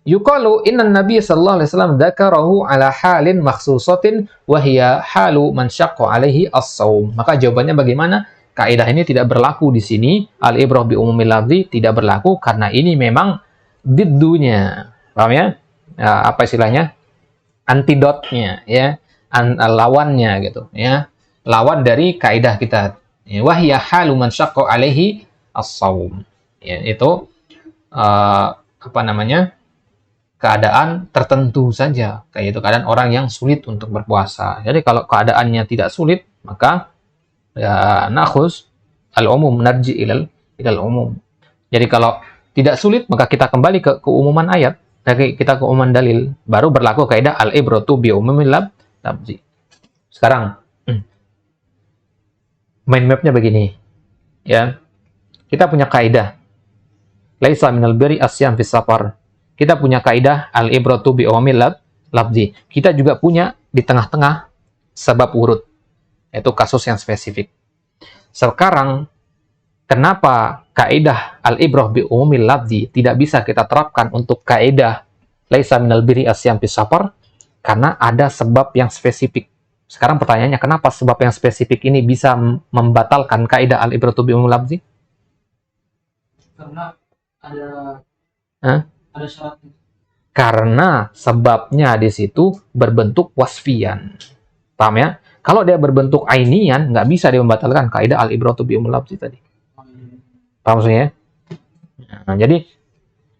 Yuqalu inna Nabi sallallahu alaihi wasallam dzakarahu ala halin makhsusatin wa hiya halu man syaqqa alaihi as-shaum. Maka jawabannya bagaimana? Kaidah ini tidak berlaku di sini, al-ibrah bi umumil lafzi tidak berlaku karena ini memang diddunya. Paham ya? Ya, apa istilahnya? Antidotnya, ya. Lawannya gitu, ya. Lawan dari kaidah kita. Wahya halu man syaqqa alaihi as-shaum. Ya, itu apa namanya? Keadaan tertentu saja, kayak itu keadaan orang yang sulit untuk berpuasa. Jadi kalau keadaannya tidak sulit, maka ya nakhus al-umum, narji ilal umum. Jadi kalau tidak sulit, maka kita kembali ke keumuman ayat, kita ke umuman dalil, baru berlaku kaidah al-ibratu bi umumil lafzi. Sekarang mind mapnya begini, ya. Kita punya kaidah laisa minal birri asyam fis safar. Kita punya kaidah al-ibratu bi umumil lafzi. Kita juga punya di tengah-tengah sebab urut, yaitu kasus yang spesifik. Sekarang kenapa kaidah al-ibrah bi umumil lafzi tidak bisa kita terapkan untuk kaidah laisa minal birri asyam fis safar? Karena ada sebab yang spesifik. Sekarang pertanyaannya, kenapa sebab yang spesifik ini bisa membatalkan kaidah al-ibratu bi umumil lafzi? Karena ada syarat. Karena sebabnya di situ berbentuk wasfian. Paham ya? Kalau dia berbentuk ainian, nggak bisa dia membatalkan kaidah al-ibratu bi umumil lafzi tadi. Paham maksudnya? Nah, jadi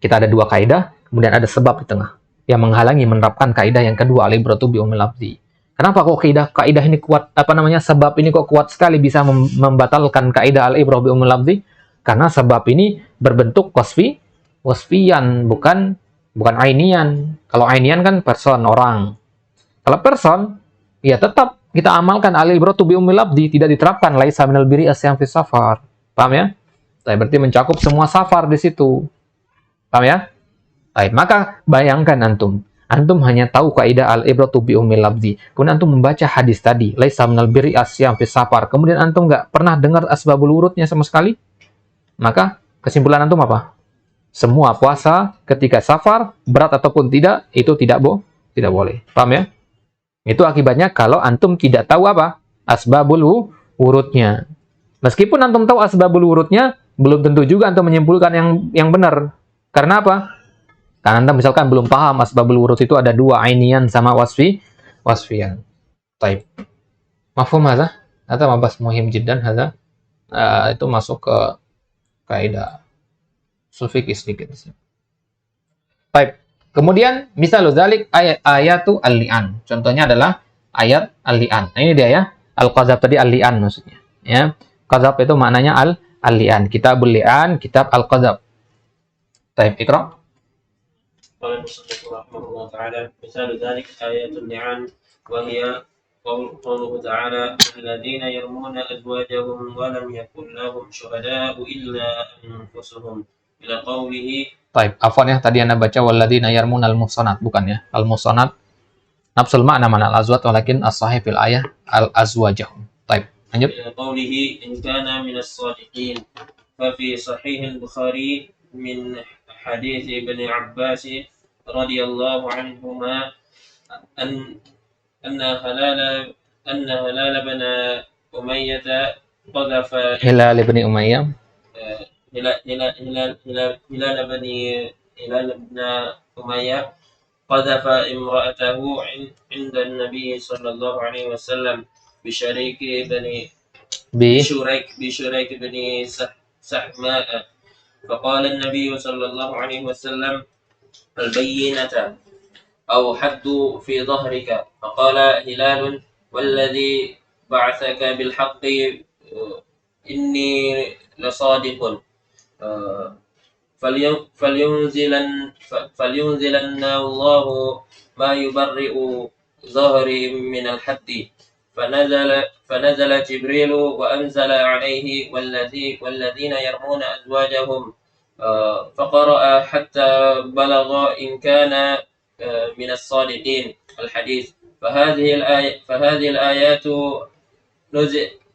kita ada dua kaidah, kemudian ada sebab di tengah yang menghalangi menerapkan kaidah yang kedua al-ibratu bi umumil lafzi. Kenapa kok kaidah ini kuat? Sebab ini kok kuat sekali bisa membatalkan kaidah al-ibrah bi umumil lafzi? Karena sebab ini berbentuk wasfian, bukan ainian. Kalau ainian kan person, orang. Kalau person, ya tetap kita amalkan al-ibratu bi umumil lafzi, tidak diterapkan laisa minal birri asyam fis safar. Paham ya? Berarti mencakup semua safar di situ. Paham ya? Baik, maka bayangkan antum hanya tahu kaidah al-ibratu bi umumil lafzi. Kemudian antum membaca hadis tadi, laisa minal birri asyam fis safar. Kemudian antum nggak pernah dengar asbabul wurudnya sama sekali. Maka Kesimpulan antum apa? Semua puasa ketika safar, berat ataupun tidak, itu tidak boleh. Paham ya? Itu akibatnya kalau antum tidak tahu apa? Asbabul wurudnya. Meskipun antum tahu asbabul wurudnya, belum tentu juga antum menyimpulkan yang benar. Karena apa? Karena antum misalkan belum paham asbabul wurud itu ada dua, ainian sama wasfiyan. Taib. Mafhum hadza? Hadza mabas muhim jiddan hadza. Itu masuk ke kaidah sulfikis sedikit. Baik. Kemudian misalul dzalik ayatu al-li'an. Contohnya adalah ayat al-li'an. Nah, ini dia ya. Al-qadzab tadi al-li'an maksudnya, ya. Qadzab itu maknanya al-li'an. Kitabul li'an, kitab al-qadzab. Baik, Iqra. قال المصنف رحمه الله تعالى مثال ذلك آيات اللعان وهي قوله تعالى الذين يرمون أزواجهم ولم يكن لهم شهداء إلا أنفسهم إلى قوله. Baik, afwan ya, tadi Anda baca walladzina yarmunal muhsanat, bukan ya? Al-muhsanat nafsul makna mana al-azwaj walakin as-sahih fil ayah al-azwajahum. Baik, lanjut. إلى قوله إن كان من الصادقين ففي صحيح البخاري من حديث ابن عباس رضي الله عنهما أن هلال بن أمية قذف Hilal ibn Umayyah هلال بن أمية قذف امرأته عند النبي صلى الله عليه وسلم بشريك بن سحماء فقال النبي صلى الله عليه وسلم البينة أو حد في ظهرك فقال هلال والذي بعثك بالحق إني لصادق فلينزلن الله ما يبرئ ظهري من الحد فنزل جبريل وأنزل عليه والذين يرمون أزواجهم فقرأ حتى بلغ إن كان من الصادقين الحديث فهذه الآيات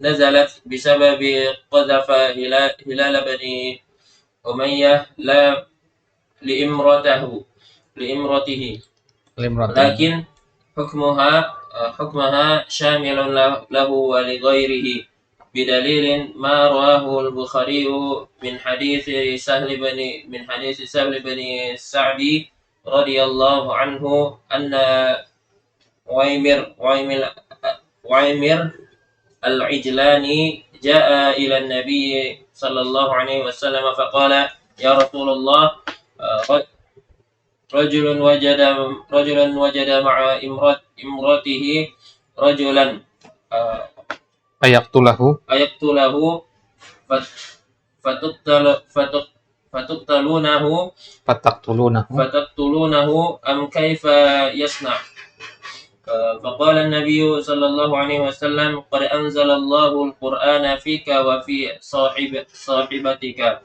نزلت بسبب قذف هلال بن أمية لا لإمرته لكن حكمها شامل له ولغيره بدليل ما رواه البخاري من حديث سهل بن السعدي رضي الله عنه أن وعيمر العجلاني جاء إلى النبي صلى الله عليه وسلم فقال يا رسول الله رجل وجد مع امرأته رجلا ayaqtulahu فتقتلونه أم كيف يصنع فقال النبي صلى الله عليه وسلم قد أنزل الله القرآن فيك وفي صاحبتك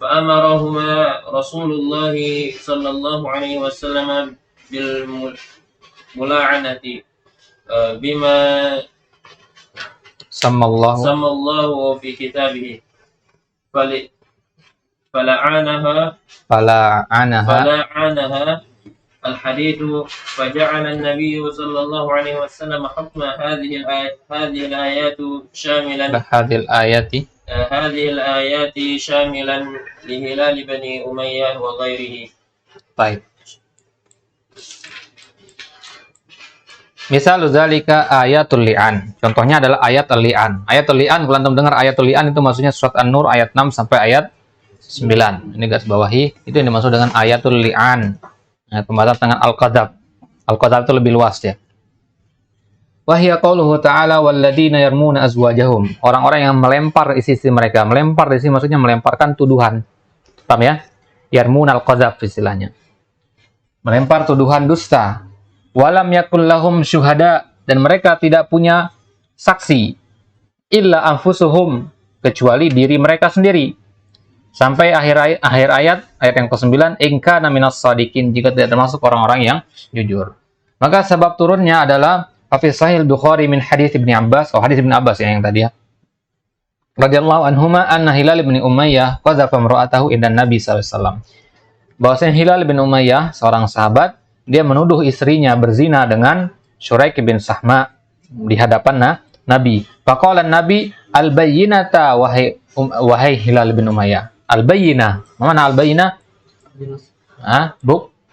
فأمرهما رسول الله صلى الله عليه وسلم بالملاعنة بما سمى الله في كتابه فلعنها الحديث فجعل النبي صلى الله عليه وسلم حكم هذه الآيات شاملا لهلال بن أمية وغيره. Baik. Misal zalika ayatul li'an. Contohnya adalah ayat al-li'an. Ayatul li'an, kalau antum dengar ayatul li'an itu maksudnya surat An-Nur ayat 6 sampai ayat 9. Ini garis bawahi, itu yang dimaksud dengan ayatul li'an. Nah, pembahasan dengan al-qadzab. Al-qadzab itu lebih luas ya. Wahya qauluhu ta'ala walladzina yarmuna azwajahum. Orang-orang yang melempar istri mereka. Melempar di sini maksudnya melemparkan tuduhan. Paham ya? Yarmuna al-qadzab istilahnya. Melempar tuduhan dusta. Walam yakul lahum syuhada, dan mereka tidak punya saksi illa anfusuhum, kecuali diri mereka sendiri. Sampai akhir ayat yang ke-9, in kana minas shadiqin, jika tidak termasuk orang-orang yang jujur. Maka sebab turunnya adalah fi sahih Bukhari min hadis Ibnu Abbas, hadis Ibnu Abbas yang tadi ya. radhiyallahu anhuma anna Hilal bin Umayyah qadzafa imra'atahu inda Nabi sallallahu alaihi wasallam. Bahwasanya Hilal bin Umayyah, seorang sahabat, dia menuduh istrinya berzina dengan Syuraik bin Sahma di hadapan Nabi. Faqala Nabi, al-bayyinata wahai Hilal bin Umayyah. Al-bayyinah. Mana al-bayyinah?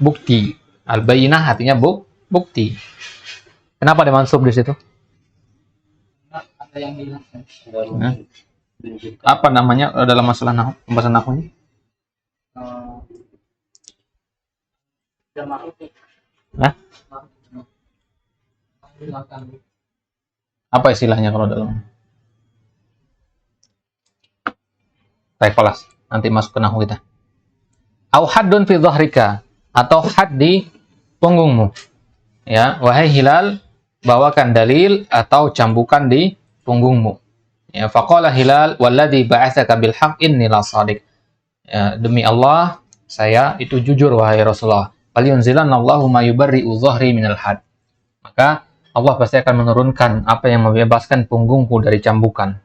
Bukti. Al-bayyinah artinya bukti. Kenapa dimansub di situ? Ada yang hilang. Apa namanya dalam masalah pembahasan nahwu ini? Nah, apa istilahnya kalau dalam? Baik, kelas. Nanti masuk ke nahwu kita. Au haddun fi dhahrika, atau had di punggungmu. Ya, wahai Hilal, bawakan dalil atau cambukan di punggungmu. Ya, faqala Hilal, walladzi ba'atsaka bil haqq inni la shadiq. Ya, demi Allah, saya itu jujur wahai Rasulullah. Falyunzilanallahu ma yubarri'u dhahri minal had. Maka Allah pasti akan menurunkan apa yang membebaskan punggungku dari cambukan.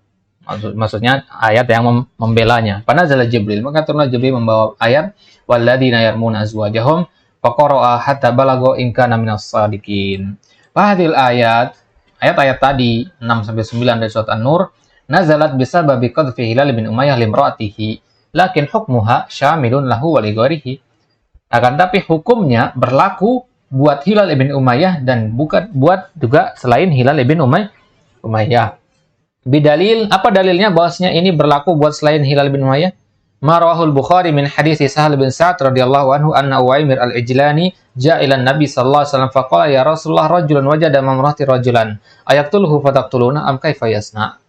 Maksudnya ayat yang membelanya. Panazala Jibril, maka turunlah Jibril membawa ayat walladzina yarmuna azwajahum faqara'a hatta balagha in kana minas shadiqin. Hadhil ayat-ayat tadi 6 sampai 9 dari surat An-Nur nazalat bisababi qadfi Hilal bin Umayyah limra'atihi lakin hukmuha syamilun lahu wa li ghairihi. Akan tapi hukumnya berlaku buat Hilal bin Umayyah dan bukan buat juga selain Hilal bin Umayyah. Bidalil, apa dalilnya bahwasanya ini berlaku buat selain Hilal bin Umayyah? Marawahul Bukhari min hadits Sahal bin Sa'ad radhiyallahu anhu anna Uwaimir al-Ijlani ja'a ila Nabi sallallahu alaihi wasallam faqala ya Rasulullah rajulun wajada mamrati rajulan ayaqtuluhu fataqtuluna am kaifa yasna.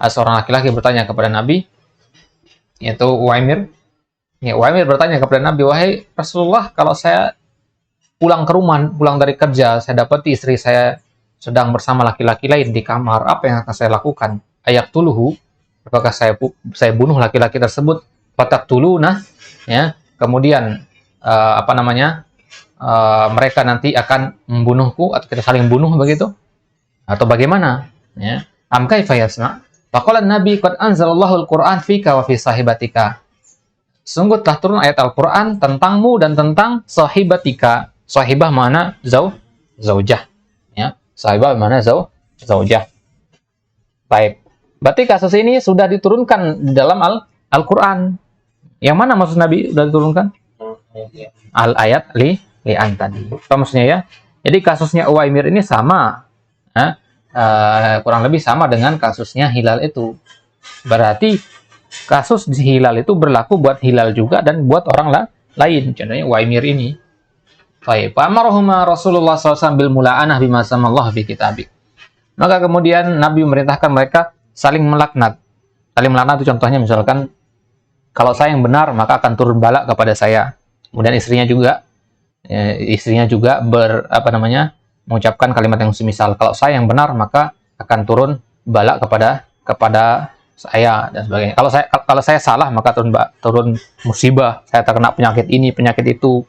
Seorang laki-laki bertanya kepada Nabi, yaitu Uwaimir. Ya, Uwaimir bertanya kepada Nabi, wahai Rasulullah, kalau saya pulang ke rumah, pulang dari kerja, saya dapati istri saya sedang bersama laki-laki lain di kamar, apa yang akan saya lakukan? Ayaqtuluhu, apakah saya bunuh laki-laki tersebut? Fataqtuluna, ya. Kemudian mereka nanti akan membunuhku atau kita saling bunuh begitu? Atau bagaimana? Ya. Am kaifa yasna? Faqala Nabi qad anzalallahu al-Qur'an fika wa fi sahibatika. Sungguh telah turun ayat Al-Qur'an tentangmu dan tentang sahibatika. Sahibah mana? Zaujah. Ya. Sahibah mana? Zaujah. Baik. Berarti kasus ini sudah diturunkan di dalam Al-Quran. Yang mana maksud Nabi sudah diturunkan? Al-ayat li'an tadi. Apa maksudnya ya? Jadi kasusnya Uwaimir ini sama. Kurang lebih sama dengan kasusnya Hilal itu. Berarti kasus di Hilal itu berlaku buat Hilal juga dan buat orang lain. Contohnya Uwaimir ini. Baik, amarahuma Rasulullah SAW bil mula'anah bima samallah fi kitabih. Maka kemudian Nabi memerintahkan mereka saling melaknat. Saling melaknat itu contohnya misalkan kalau saya yang benar maka akan turun bala kepada saya. Kemudian istrinya juga mengucapkan kalimat yang semisal kalau saya yang benar maka akan turun bala kepada saya dan sebagainya. Kalau saya salah maka turun musibah, saya terkena penyakit ini, penyakit itu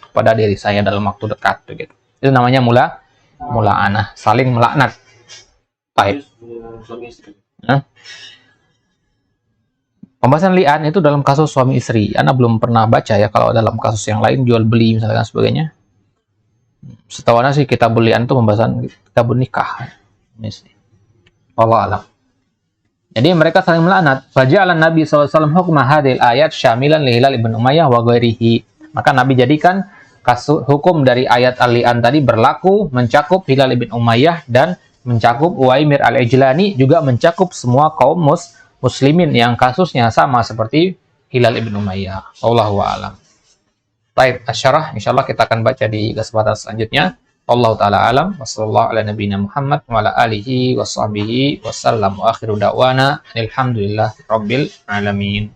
pada diri saya dalam waktu dekat begitu. Itu namanya mula'anah, saling melaknat. Baik. Pembahasan li'an itu dalam kasus suami istri. Ana belum pernah baca ya kalau dalam kasus yang lain jual beli misalkan sebagainya. Setahu ana sih kitab li'an itu pembahasan kitab nikah. Allah alam. Jadi mereka saling melaknat. Faja'ala Nabi SAW hukma hadhil ayat syamilan li Hilal ibn Umayyah wa ghairihi. Maka Nabi jadikan kasus hukum dari ayat al-li'an tadi berlaku mencakup Hilal ibn Umayyah dan mencakup Uwaimir al-Ijlani, juga mencakup semua kaum muslimin yang kasusnya sama seperti Hilal ibn Umayyah. Wallahu a'lam. Baik, asyarah insyaallah kita akan baca di kesempatan selanjutnya. Wallahu taala alam. Wassallallahu ala nabiyina Muhammad wa ala alihi washabbihi wasallam. Wa akhiru da'wana alhamdulillah rabbil alamin.